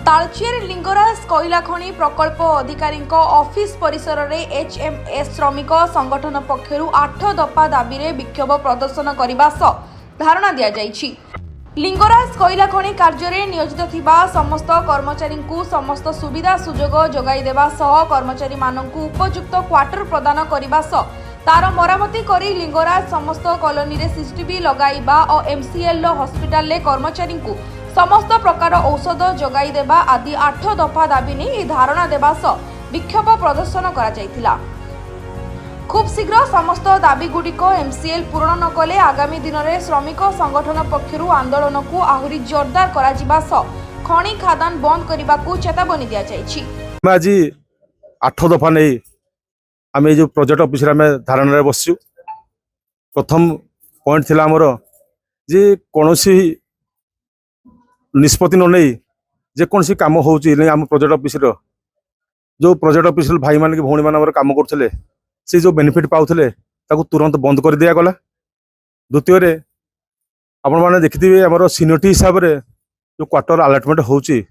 तालचेर लिंगराज कोइला खनि प्रकल्प अधिकारी ऑफिस परिसर में एचएमएस श्रमिक संगठन पक्षरु 8 दफा दाबी में विक्षोभ प्रदर्शन करने धारणा दि जाइछि। लिंगराज कोइला खनि कार्य में नियोजित थिबा समस्त कर्मचारी को समस्त सुविधा सुजोग जोगाई देबा सह कर्मचारी माननकु उपयुक्त क्वार्टर प्रदान करने तार मरामती करी लिंगराज समस्त कॉलोनी रे सीसीटीवी लगाइबा और एमसीएल हॉस्पिटल ले कर्मचारी को समस्त प्रकार औषध जोगाई देबा आदि 8 दफा दाबी नहीं धारणा देबा सह विक्षोभ प्रदर्शन करा जायतिला। खूब शीघ्र समस्त दाबी गुड़िक एमसीएल पूरण न कले आगामी दिन में श्रमिक संगठन पक्षरु आंदोलन को आहुरी जोरदार करा जिबा सह खनि खादान बंद करने को चेतावनी दिया जायछि। आज 8 दफा नहीं आम जो प्रोजेक्ट ऑफिस धारणा बसु प्रथम पॉइंट थिला हमर जे कोनोसी निष्पत्ति न नहीं जेकोसी कम होम प्रोजेक्ट ऑफिस जो प्रोजेक्ट ऑफिस भाई मान की भौणी मान कम करते से जो बेनिफिट पाते तुरंत बंद कर दिया गला। द्वितीय आपण मैंने देखिए आम सीनियरिटी हिसाब से जो क्वार्टर अलॉटमेंट होची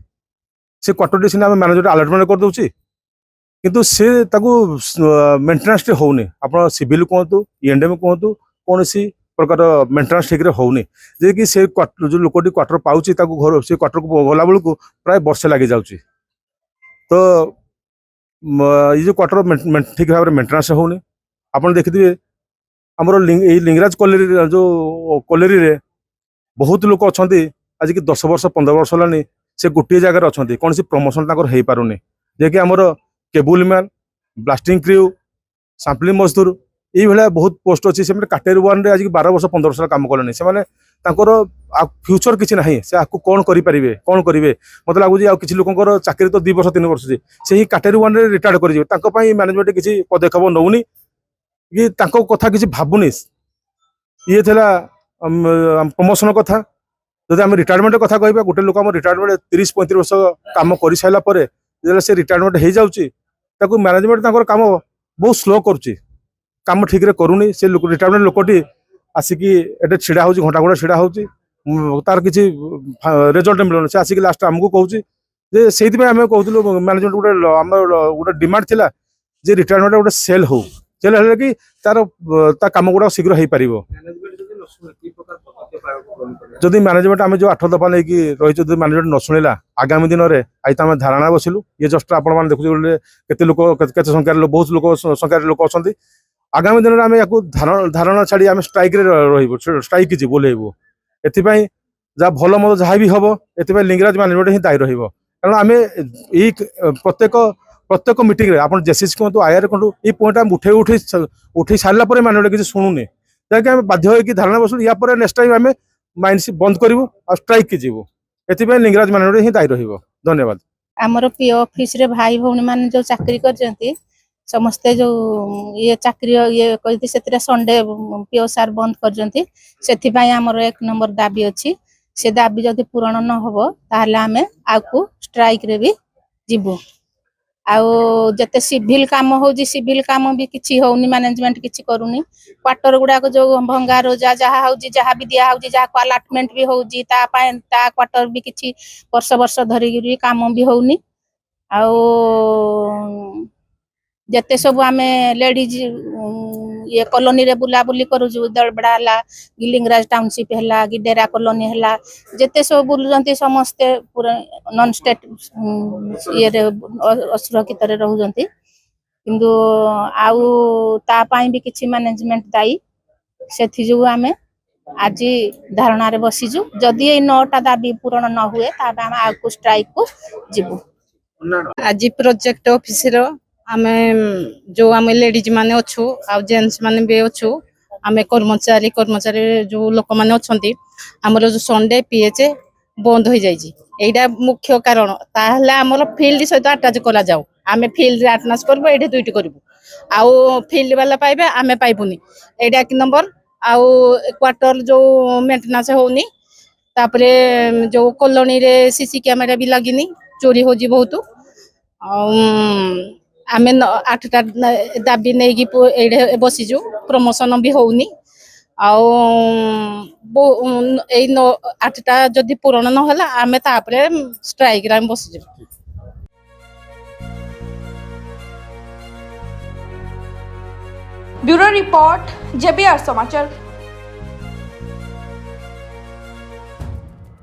से क्वार्टर सीना मैनेजर अलॉटमेंट कर दूची किंतु से मेंटेनेंस होनी आप सिविल कहतु ईएनडीएम कहतु कौन सी प्रकार मेंटेनेंस ठीक होनी जे कि से जो लोकटी क्वार्टर पाउची घर से क्वार्टर को गला बेलू को प्राय वर्षे लगी जाऊँगी। तो ये जो क्वार्टर ठीक भाव में मेंटेनेंस होनी आप देखिए आमर लिंगराज कॉलेरी जो कॉलेरी रे बहुत लोग अच्छा आज कि 10 वर्ष 15 वर्ष है से गोटे जगार अच्छा कौन सी प्रमोशन हो पारे जे कि आमर cable man blasting crew sampling मजदूर ये भाया बहुत पोस्ट अच्छी से कैटेगरी 1 रे आज 12 वर्ष 15 वर्ष काम कले से फ्यूचर किसी ना से आपको कौन करेंगे कौन करेंगे मत लगुच आ कि लोक चाकरी तो 2 वर्ष 3 वर्ष से ही कैटेगरी 1 रे रिटायर्ड कर मैनेजमेंट किसी पदक्षेप नौनी कि कथा किसी भावुनी ये था प्रमोशन कथा जब आम रिटायरमेंट कथा कह गोटे लोक रिटायरमेंट 30-35 वर्ष कम कर सारापर से रिटायरमेंट हो जाऊँगी मैनेजमेंट काम बहुत स्लो करुच्ची काम ठीक रे करूनी से रिटायरमेंट लोकटी आसिकी एटे छिड़ा हो घंटा घंटा छिड़ा हो तार किसी रिजल्ट मिलूनी से आसिक लास्ट आमको कहूँ से आम कहूँ मैनेजमेंट गोटे डिमांड थिला जे रिटायरमेंट गोटे सेल हो कि तार काम गुड़ा शीघ्र हो पार जदि मैनेजमेंट आम जो 8 दफा नहीं रही मैनेजमेंट न शुणिला आगामी दिन में आज तो आम धारणा बसिलु ये जस्ट आप देखुचे केते लोक केते संख्यार बहुत लोक संख्यार लोक अच्छा आगामी दिन में आम या धारणा छाड़ी आम स्ट्राइक स्ट्राइक जी बोलेबू एपाई जहाँ भल मत जहाँ भी हम ए लिंगराज मैनेजमेंट ही दायी कारण आम यही प्रत्येक मीटिंग आप जेसीसी कहतु आईआर कहतु ये पॉइंट आम उठे सारापर मैनेजमेंट किसी शुणुनी जहाँकि आम बाध्य होकर धारणा बसु या नेक्स्ट टाइम आम माइंड बंद करूँ और स्ट्राइक की जीवु एपाई लिंगराज मैनेजमेंट ही दायी धन्यवाद। आमर पीओ ऑफिस रे भाई भौणी मान जो चाकरी कर समस्ते जो ये चाकरी ये कहते से संडे पीओ सार बंद कर आमर 1 नंबर दाबी अच्छी से दाबी जदि पूरण न हो ताहले आमे आकु स्ट्राइक रे भी जीवु आते सिविल काम हो सिविल काम भी किसी होनी मैनेजमेंट किसी करूनी क्वार्टर गुड़ाक जो भंगा रोजा जहाँ हो जहाँ भी दिया जहाँ को अलॉटमेंट भी हो क्वार्टर भी किसी वर्ष वर्ष धरिकी काम भी होनी जते सब आम लेडीज ये कॉलोनी रे बुलाबुली करूँ दलबड़ा है लिंगराज टाउनशिप है कि डेरा कॉलोनी है जिते सब बुलूँ समस्ते पूरा नॉन स्टेट ये असुरक्षित रोचते किंतु आउ भी किसी मैनेजमेंट दायी से आम आज धारणा बसीचु जदि ये 9टा दाबी पूरण न हुए आम आगु स्ट्राइक को जीवु। आज प्रोजेक्ट ऑफिस आम जो आम लेडीज माने अच्छु आ जेन्ट्स माने भी अच्छु आम कर्मचारी जो लोक मैंने अच्छा आमर जो संडे पीएच बंद हो जाइए मुख्य कारण ताहले आमर फील्ड सहित अटैच करा जाऊ आम फील्ड अटेंडेंस करबो एठी दुईटी करबो आउ फील्ड वाला पाइबे आमे पाइबुनी एटा 1 नंबर आउ क्वार्टर जो मेंटेनेंस होनी तापरे जो कॉलोनी रे सीसी कैमरा भी लागिनी चोरी होजी बहुत आमे 8टा दाबी नहीं कि बसीचु प्रमोशन भी होनी ଆଉ ଏଇ 8ଟା ଯଦି ପୂରଣ ନହେଲା ଆମେ ତାପରେ ଷ୍ଟ୍ରାଇକରେ ଆମେ ବସିଯିବୁ। ब्यूरो रिपोर्ट जेबीआर समाचार।